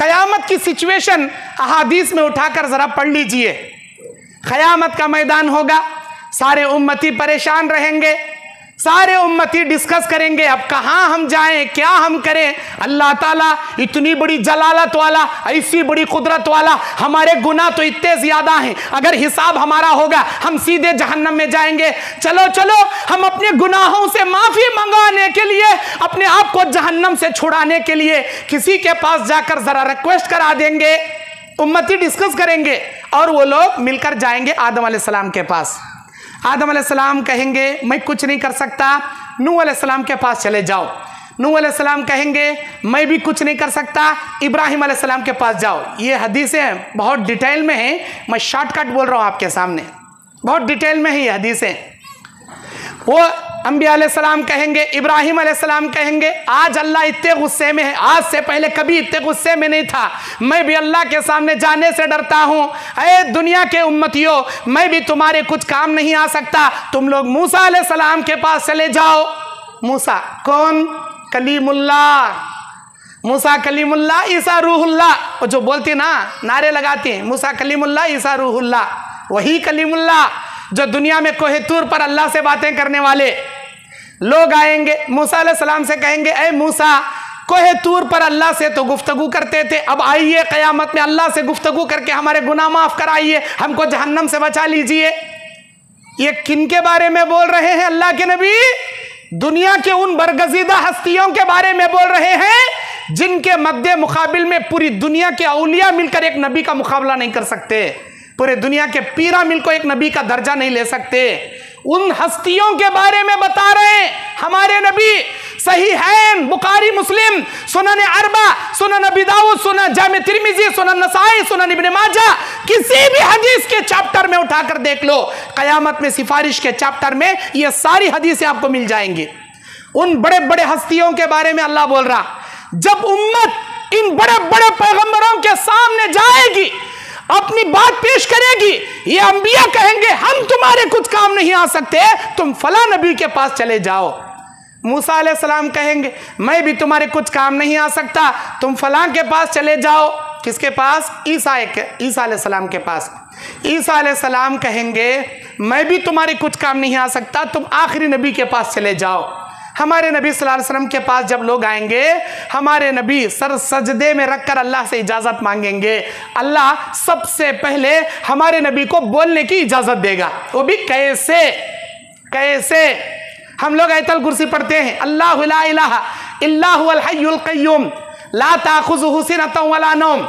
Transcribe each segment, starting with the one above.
क़यामत की सिचुएशन अहादीस में उठाकर ज़रा पढ़ लीजिए। क़यामत का मैदान होगा, सारे उम्मती परेशान रहेंगे, सारे उम्मती डिस्कस करेंगे अब कहाँ हम जाएं, क्या हम करें। अल्लाह ताला इतनी बड़ी जलालत वाला, ऐसी बड़ी कुदरत वाला, हमारे गुनाह तो इतने ज़्यादा हैं, अगर हिसाब हमारा होगा हम सीधे जहन्नम में जाएंगे। चलो चलो हम अपने गुनाहों से माफ़ी मंगवाने के लिए, अपने आप को जहन्नम से छुड़ाने के लिए किसी के पास जाकर ज़रा रिक्वेस्ट करा देंगे। उम्मती डिस्कस करेंगे और वो लोग मिलकर जाएंगे आदम अलैहिस्सलाम के पास। आदम अलैहिस्सलाम कहेंगे मैं कुछ नहीं कर सकता, नूह अलैहिस्सलाम के पास चले जाओ। नूह अलैहिस्सलाम कहेंगे मैं भी कुछ नहीं कर सकता, इब्राहिम अलैहिस्सलाम के पास जाओ। ये हदीसें बहुत डिटेल में हैं, मैं शॉर्टकट बोल रहा हूँ आपके सामने, बहुत डिटेल में है ये हदीसें। वो अंबिया अलैहिस्सलाम कहेंगे, इब्राहिम अलैहिस्सलाम कहेंगे आज अल्लाह इतने गुस्से में है, आज से पहले कभी इतने गुस्से में नहीं था, मैं भी अल्लाह के सामने जाने से डरता हूँ। अरे दुनिया के उम्मतियों, मैं भी तुम्हारे कुछ काम नहीं आ सकता, तुम लोग मूसा अलैहिस्सलाम के पास चले जाओ। मूसा कौन? कलीमुल्लाह। मूसा कलीमुल्लाह, ईसा रूहुल्लाह, वो जो बोलती ना, नारे लगाती हैं मूसा कलीमुल्लाह ईसा रूहुल्लाह, वही कलीमुल्लाह जो दुनिया में कोहे तूर पर अल्लाह से बातें करने वाले लोग आएंगे। मूसा अलैहिस्सलाम से कहेंगे ऐ मूसा, कोहे तूर पर अल्लाह से तो गुफ्तगू करते थे, अब आइए क़यामत में अल्लाह से गुफ्तगू करके हमारे गुनाह माफ़ कराइए, हमको जहन्नम से बचा लीजिए। ये किन के बारे में बोल रहे हैं अल्लाह के नबी? दुनिया के उन बरगजीदा हस्तियों के बारे में बोल रहे हैं जिनके मद्दे मुकाबिल में पूरी दुनिया के औलिया मिलकर एक नबी का मुकाबला नहीं कर सकते, पूरे दुनिया के पीरा मिलकर एक नबी का दर्जा नहीं ले सकते। उन हस्तियों के बारे में बता रहे हैं हमारे नबी। सही है, बुखारी, मुस्लिम, सुनन अरबा, सुनन अबी दाऊद, सुनन जामे तिर्मिज़ी, सुनन नसाई, सुनन इब्न माजा, किसी भी हदीस के चैप्टर में उठाकर देख लो, क़यामत में सिफारिश के चैप्टर में ये सारी हदीसें आपको मिल जाएंगी। उन बड़े बड़े हस्तियों के बारे में अल्लाह बोल रहा, जब उम्मत इन बड़े बड़े पैगंबरों के सामने जाएगी, अपनी बात पेश करेगी, ये अंबिया कहेंगे हम तुम्हारे कुछ काम नहीं आ सकते, तुम फला नबी के पास चले जाओ। मूसा अलैहिस्सलाम कहेंगे मैं भी तुम्हारे कुछ काम नहीं आ सकता, तुम फला के पास चले जाओ। किसके पास? ईसा अलैहिस्सलाम के पास। ईसा अलैहिस्सलाम कहेंगे मैं भी तुम्हारे कुछ काम नहीं आ सकता, तुम आखिरी नबी के पास चले जाओ। हमारे नबी सल्लल्लाहु अलैहि वसल्लम के पास जब लोग आएंगे, हमारे नबी सर सजदे में रखकर अल्लाह से इजाज़त मांगेंगे। अल्लाह सबसे पहले हमारे नबी को बोलने की इजाज़त देगा, वो भी कैसे? कैसे? हम लोग आयतल कुर्सी पढ़ते हैं, अल्लाहु ला इलाहा इल्ला हुवल हय्युल क़य्यूम ला ताख़ुज़ुहु सिनतुन वला नौम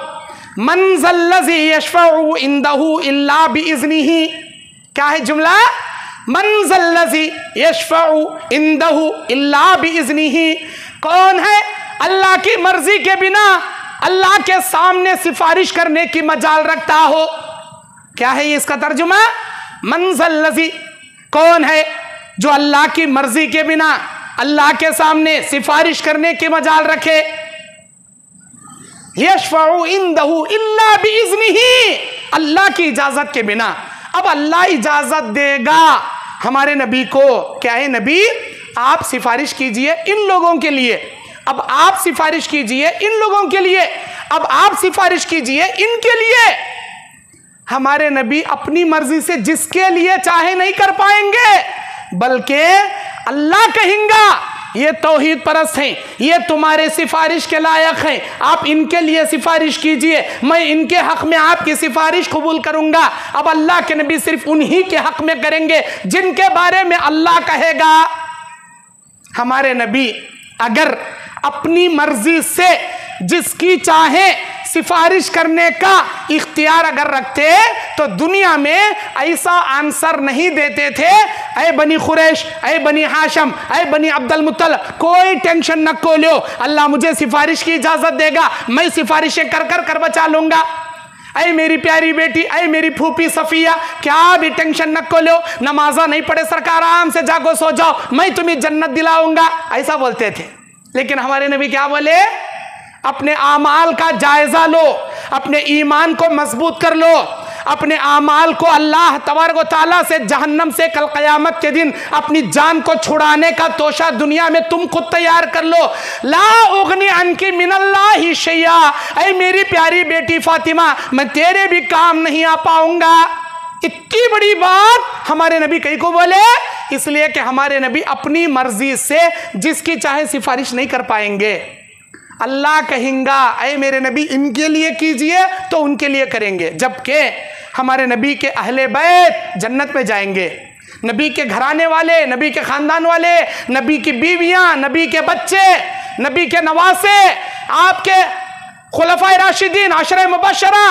मन ज़ल्लज़ी यशफ़अु इंदहु इल्ला बिइज़्निही। क्या है जुमला? मन ज़ल्लज़ी यशफ़अु इंदहु इल्ला बिइज़्निही। कौन है अल्लाह की मर्जी के बिना अल्लाह के सामने सिफारिश करने की मजाल रखता हो? क्या है ये इसका तर्जुमा? मन ज़ल्लज़ी, कौन है जो अल्लाह की मर्जी के बिना अल्लाह के सामने सिफारिश करने की मजाल रखे? यशफ़अु इंदहु इल्ला बिइज़्निही, अल्लाह की इजाजत के बिना। अब अल्लाह इजाजत देगा हमारे नबी को, क्या है नबी आप सिफारिश कीजिए इन लोगों के लिए, अब आप सिफारिश कीजिए इन लोगों के लिए, अब आप सिफारिश कीजिए इनके लिए। हमारे नबी अपनी मर्जी से जिसके लिए चाहे नहीं कर पाएंगे, बल्कि अल्लाह कहेगा ये तौहीद परस्त हैं, ये तुम्हारे सिफारिश के लायक हैं, आप इनके लिए सिफारिश कीजिए, मैं इनके हक में आपकी सिफारिश कबूल करूंगा। अब अल्लाह के नबी सिर्फ उन्हीं के हक में करेंगे जिनके बारे में अल्लाह कहेगा। हमारे नबी अगर अपनी मर्जी से जिसकी चाहे सिफारिश करने का इख्तियार अगर रखते तो दुनिया में ऐसा आंसर नहीं देते थे, ऐ बनी खुरैश, ऐ बनी हाशम, ऐ बनी अब्दुल मुत्तलिब, कोई टेंशन न को लो, अल्लाह मुझे सिफारिश की इजाजत देगा, मैं सिफारिशें कर कर कर बचा लूंगा। ऐ मेरी प्यारी बेटी, ऐ मेरी फूफी सफिया, क्या भी टेंशन न को लो, नमाजा नहीं पढ़े सरकार, आराम से जागो सो जाओ, मैं तुम्हें जन्नत दिलाऊंगा, ऐसा बोलते थे। लेकिन हमारे नबी क्या बोले? अपने आमाल का जायजा लो, अपने ईमान को मजबूत कर लो, अपने आमाल को अल्लाह तबारक व तआला से जहन्नम से कल क़यामत के दिन अपनी जान को छुड़ाने का तोशा दुनिया में तुम खुद तैयार कर लो। ला उगनी अनकी मिनल्लाहि शैया, ऐ मेरी प्यारी बेटी फातिमा, मैं तेरे भी काम नहीं आ पाऊंगा। इतनी बड़ी बात हमारे नबी कहीं को बोले, इसलिए कि हमारे नबी अपनी मर्जी से जिसकी चाहे सिफारिश नहीं कर पाएंगे। अल्लाह कहेंगा ऐ मेरे नबी इनके लिए कीजिए तो उनके लिए करेंगे, जबकि हमारे नबी के अहले बैत जन्नत में जाएंगे। नबी के घराने वाले, नबी के ख़ानदान वाले, नबी की बीवियां, नबी के बच्चे, नबी के नवासे, आपके खुलफाए राशिदीन, अशरे मुबशरा,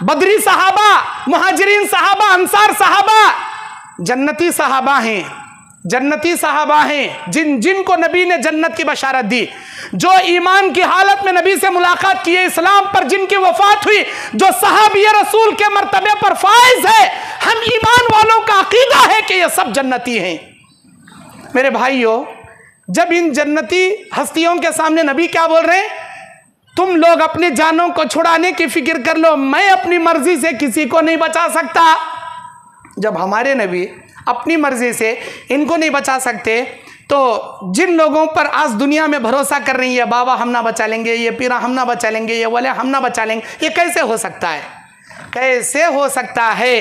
बदरी सहाबा, मुहाजिरीन सहाबा, अंसार सहाबा जन्नती सहाबा हैं, जन्नती सहाबा हैं जिनको नबी ने जन्नत की बशारत दी, जो ईमान की हालत में नबी से मुलाकात किए, इस्लाम पर जिनकी वफात हुई, जो सहाबी रसूल के मर्तबे पर फाइज है। हम ईमान वालों का अकीदा है कि ये सब जन्नती हैं। मेरे भाइयों, जब इन जन्नती हस्तियों के सामने नबी क्या बोल रहे हैं, तुम लोग अपनी जानों को छुड़ाने की फिक्र कर लो, मैं अपनी मर्जी से किसी को नहीं बचा सकता। जब हमारे नबी अपनी मर्जी से इनको नहीं बचा सकते, तो जिन लोगों पर आज दुनिया में भरोसा कर रही है, बाबा हम ना बचा लेंगे, ये पीरा हम ना बचा लेंगे, ये वाले हम ना बचा लेंगे, ये कैसे हो सकता है? कैसे हो सकता है?